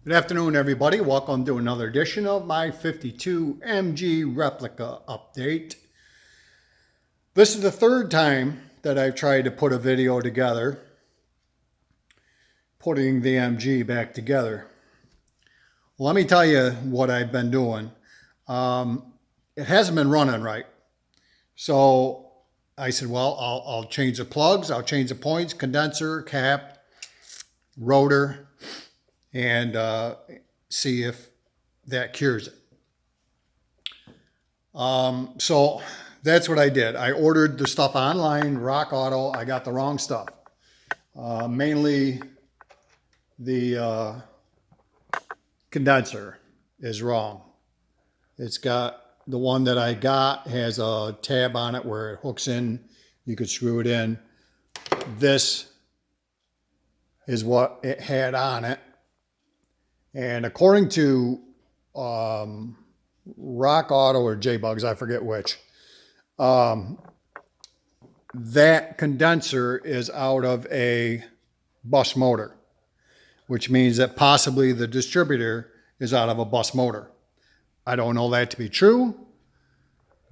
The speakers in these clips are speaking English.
Good afternoon, everybody. Welcome to another edition of my 52 MG replica update. This is the third time that I've tried to put a video together, putting the MG back together. Well, let me tell you what I've been doing. It hasn't been running right. So I said, well, I'll change the plugs, I'll change the points, condenser, cap, rotor, and see if that cures it. So that's what I did. I ordered the stuff online, Rock Auto. I got the wrong stuff. Mainly the condenser is wrong. It's got the one that I got has a tab on it where it hooks in. You could screw it in. This is what it had on it. And according to Rock Auto or J-Bugs, I forget which, that condenser is out of a bus motor, which means that possibly the distributor is out of a bus motor. I don't know that to be true,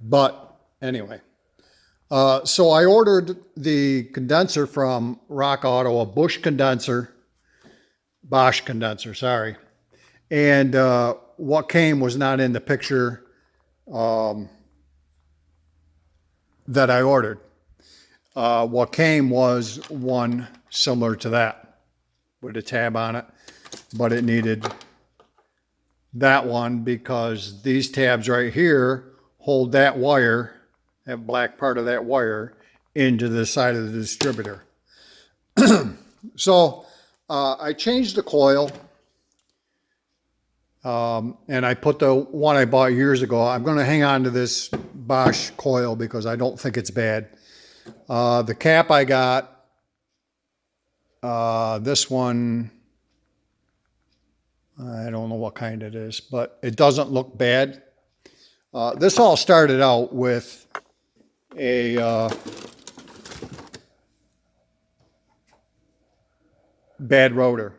but anyway. So I ordered the condenser from Rock Auto, a Bosch condenser, sorry. And what came was not in the picture that I ordered. What came was one similar to that with a tab on it, but it needed that one because these tabs right here hold that wire, that black part of that wire, into the side of the distributor. So I changed the coil. And I put the one I bought years ago. I'm going to hang on to this Bosch coil because I don't think it's bad. The cap I got, this one, I don't know what kind it is, but it doesn't look bad. This all started out with a bad rotor.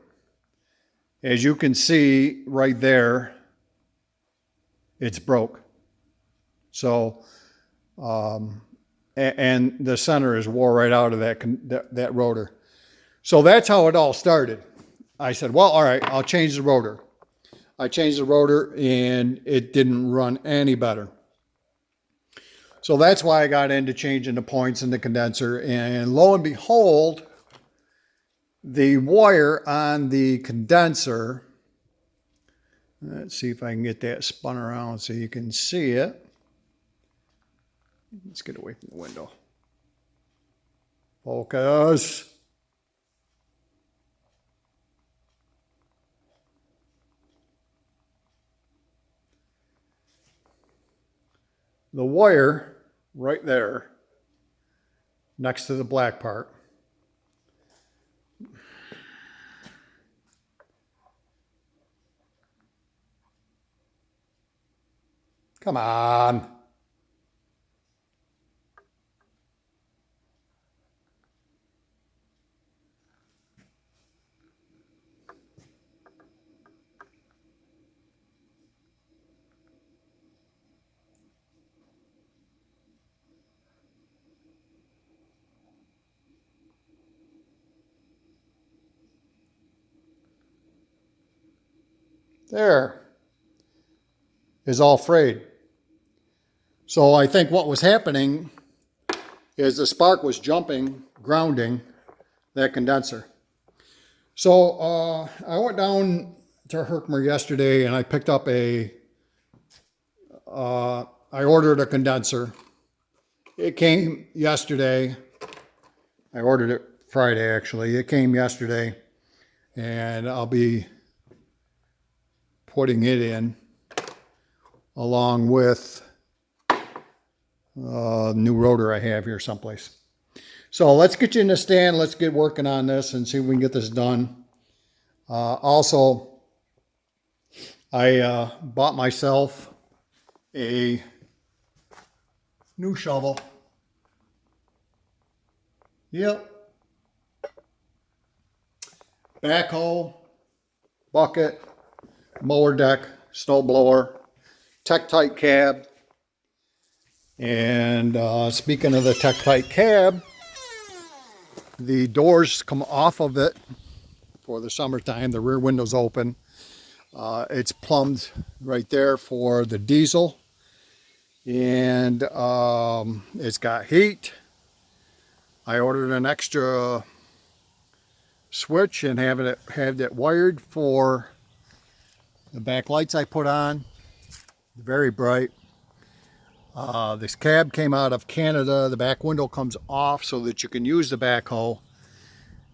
As you can see right there, it's broke. So, and the center is wore right out of that rotor. So that's how it all started. I said, well, all right, I'll change the rotor. I changed the rotor and it didn't run any better. So that's why I got into changing the points in the condenser. And lo and behold, the wire on the condenser, let's see if I can get that spun around so you can see it. Let's get away from the window. Focus. The wire right there next to the black part come on. There is all frayed. So I think what was happening is the spark was jumping, grounding that condenser. So I went down to Herkimer yesterday and I picked up I ordered a condenser. It came yesterday. I ordered it Friday actually. It came yesterday and I'll be putting it in along with new rotor I have here someplace. So let's get you in the stand. Let's get working on this and see if we can get this done. Also, I bought myself a new shovel. Yep. Backhoe, bucket, mower deck, snow blower, Tektite cab. And speaking of the Tektite cab, the doors come off of it for the summertime. The rear window's open. It's plumbed right there for the diesel. And it's got heat. I ordered an extra switch and had it wired for the back lights I put on. Very bright. This cab came out of Canada. The back window comes off so that you can use the backhoe.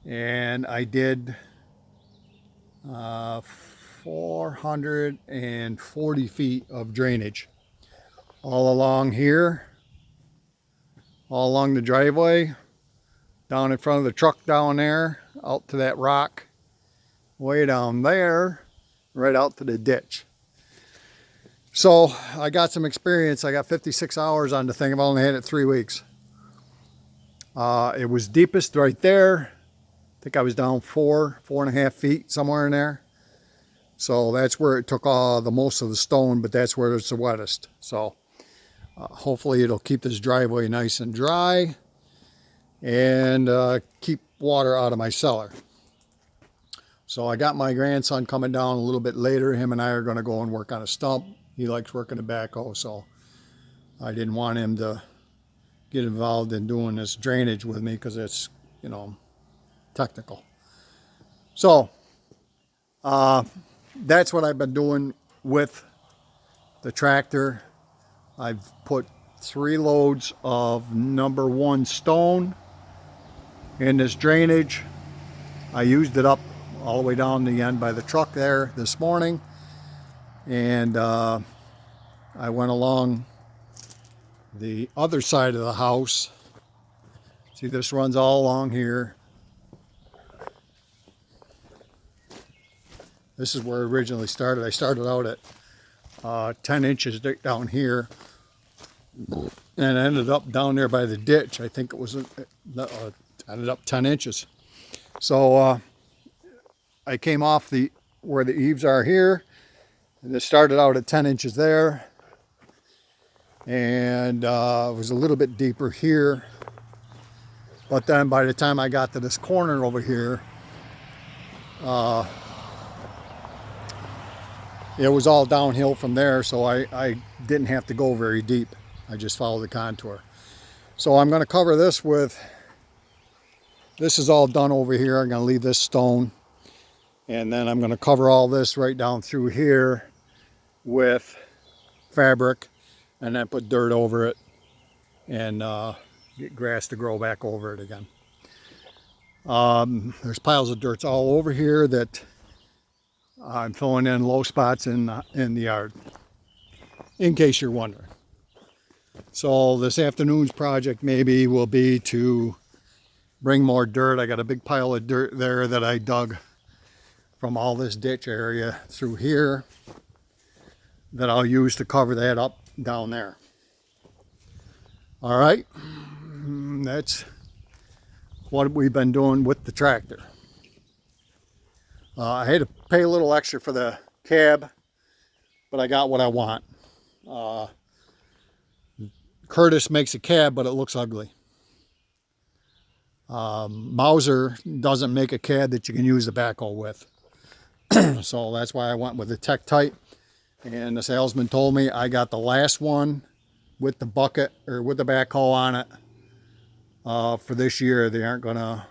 And I did 440 feet of drainage all along here, all along the driveway, down in front of the truck down there, out to that rock, way down there, right out to the ditch. So I got some experience. I got 56 hours on the thing. I've only had it 3 weeks. It was deepest right there. I think I was down 4.5 feet, somewhere in there. So that's where it took the most of the stone, but that's where it's the wettest. So hopefully it'll keep this driveway nice and dry and keep water out of my cellar. So I got my grandson coming down a little bit later. Him and I are going to go and work on a stump. He likes working the backhoe, so I didn't want him to get involved in doing this drainage with me because it's, you know, technical. So that's what I've been doing with the tractor. I've put 3 loads of number 1 stone in this drainage. I used it up all the way down the end by the truck there this morning. And I went along the other side of the house. See, this runs all along here. This is where it originally started. I started out at 10 inches down here and ended up down there by the ditch. I think it was ended up 10 inches. So I came off where the eaves are here. And it started out at 10 inches there, and it was a little bit deeper here. But then by the time I got to this corner over here, it was all downhill from there, so I didn't have to go very deep. I just followed the contour. So I'm going to cover this with, this is all done over here. I'm going to leave this stone, and then I'm going to cover all this right down through here with fabric, and then put dirt over it and get grass to grow back over it again. There's piles of dirt all over here that I'm filling in low spots in the yard, in case you're wondering. So this afternoon's project maybe will be to bring more dirt. I got a big pile of dirt there that I dug from all this ditch area through here that I'll use to cover that up down there. All right, that's what we've been doing with the tractor. I had to pay a little extra for the cab, but I got what I want. Curtis makes a cab, but it looks ugly. Mauser doesn't make a cab that you can use the backhoe with. So that's why I went with the Tektite. And the salesman told me I got the last one with the bucket or with the backhoe on it for this year. They aren't gonna,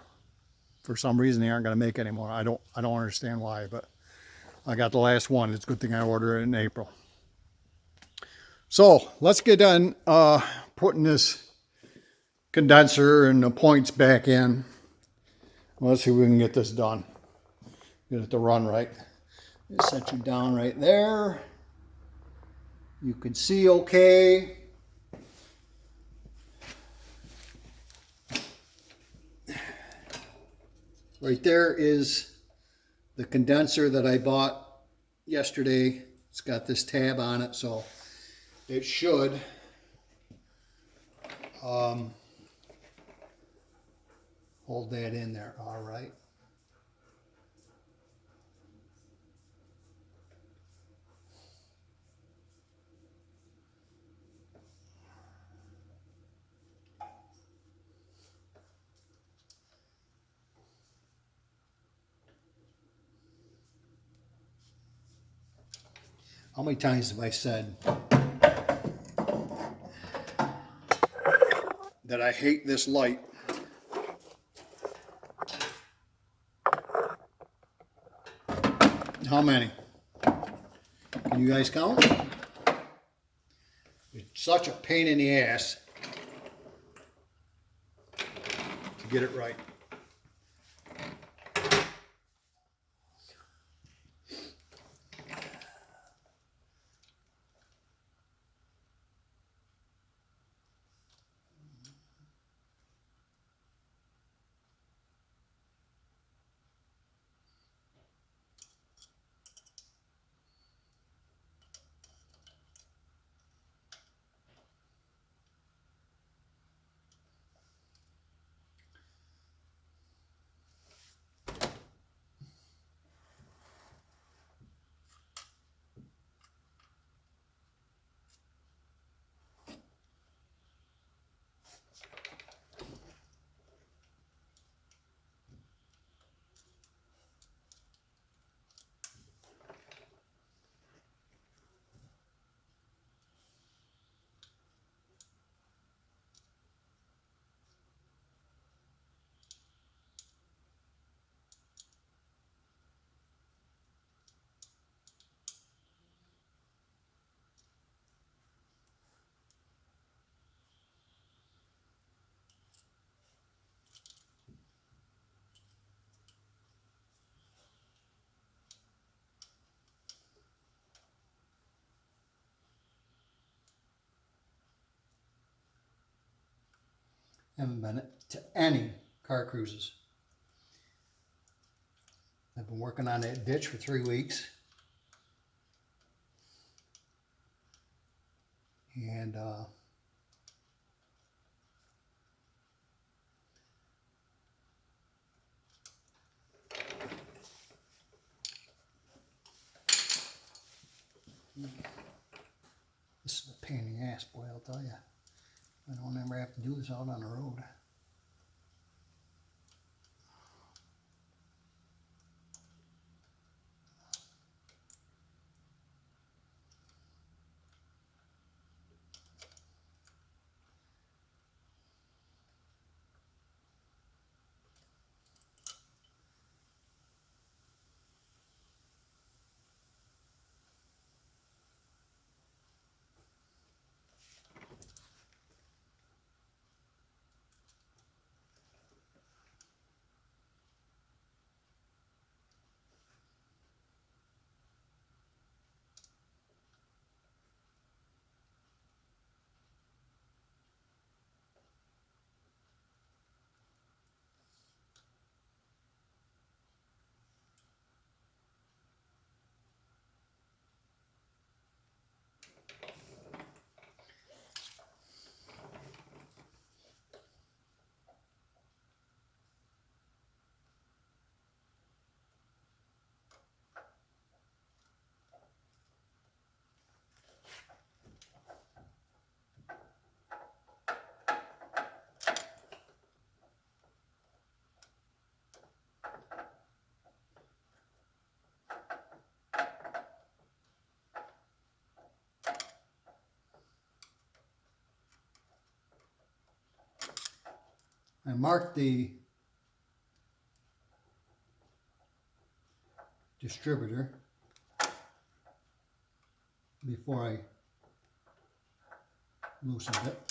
for some reason, they aren't gonna make any more. I don't understand why, but I got the last one. It's a good thing I ordered it in April. So let's get done putting this condenser and the points back in. Let's see if we can get this done. Get it to run right. Just set you down right there. You can see okay. Right there is the condenser that I bought yesterday. It's got this tab on it, so it should hold that in there. All right. How many times have I said that I hate this light? How many? Can you guys count? It's such a pain in the ass to get it right. Haven't been to any car cruises. I've been working on that ditch for 3 weeks. And this is a pain in the ass, boy, I'll tell you. I don't ever have to do this out on the road. I marked the distributor before I loosened it.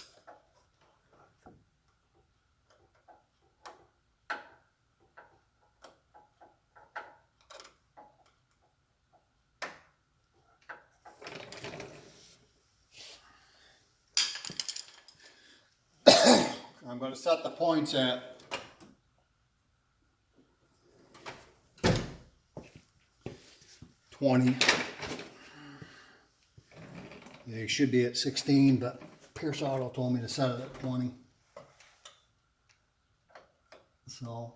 I'm going to set the points at 20. They should be at 16, but Pierce Auto told me to set it at 20. So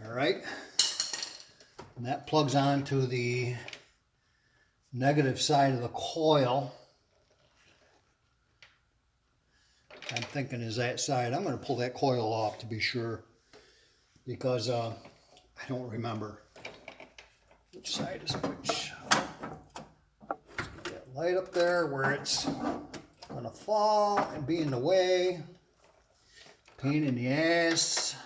all right, and that plugs on to the negative side of the coil I'm thinking is that side. I'm going to pull that coil off to be sure, because I don't remember which side is which. Get that light up there where it's going to fall and be in the way. Pain in the ass.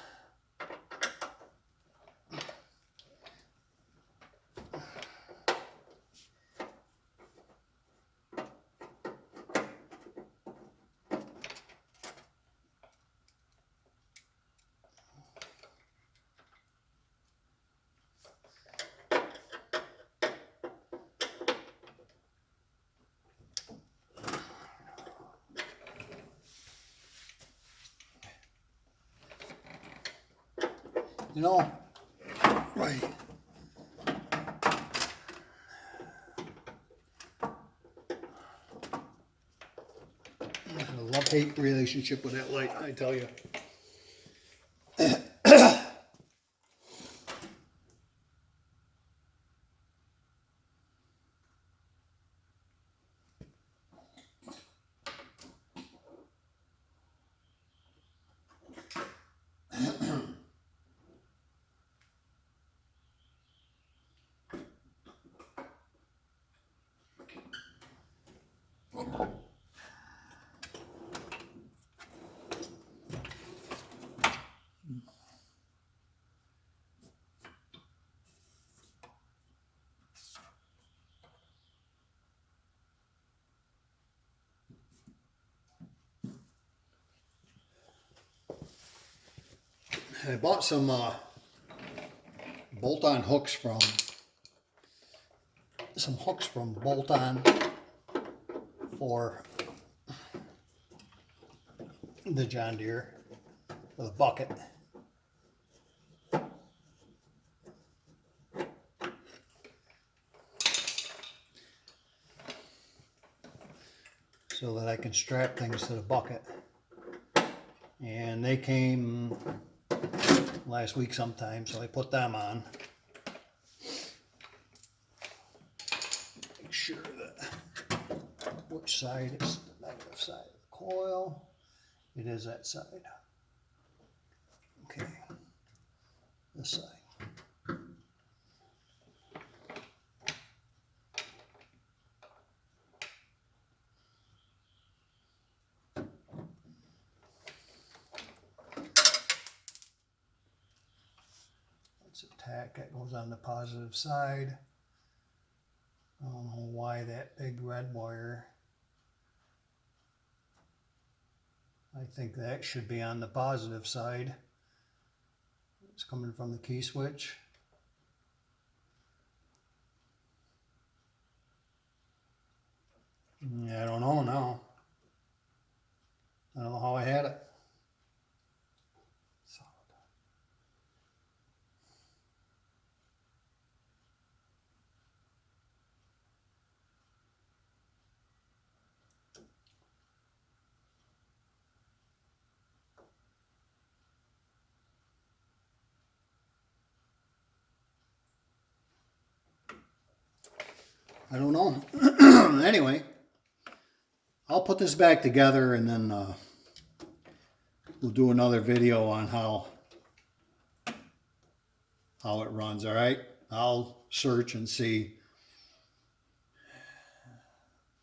You know, right. A love-hate relationship with that light, I tell you. I bought some bolt-on hooks from bolt-on for the John Deere for the bucket. So that I can strap things to the bucket. And they came last week sometime, so I put them on. Make sure that which side is the negative side of the coil. It is that side. Okay, this side. Tack that goes on the positive side. I don't know why that big red wire. I think that should be on the positive side. It's coming from the key switch. Yeah, I don't know now. I don't know how I had it. I don't know. Anyway, I'll put this back together and then we'll do another video on how it runs, all right? I'll search and see,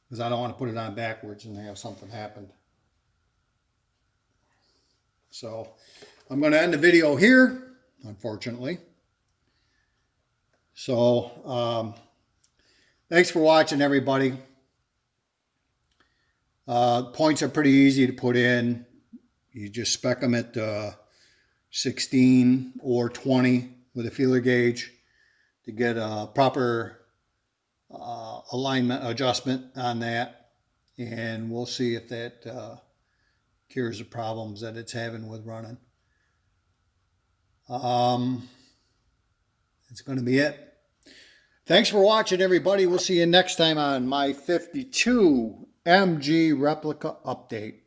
because I don't want to put it on backwards and have something happen. So I'm going to end the video here, unfortunately. So thanks for watching, everybody. Points are pretty easy to put in. You just spec them at 16 or 20 with a feeler gauge to get a proper alignment adjustment on that. And we'll see if that cures the problems that it's having with running. That's going to be it. Thanks for watching, everybody. We'll see you next time on my 52 MG replica update.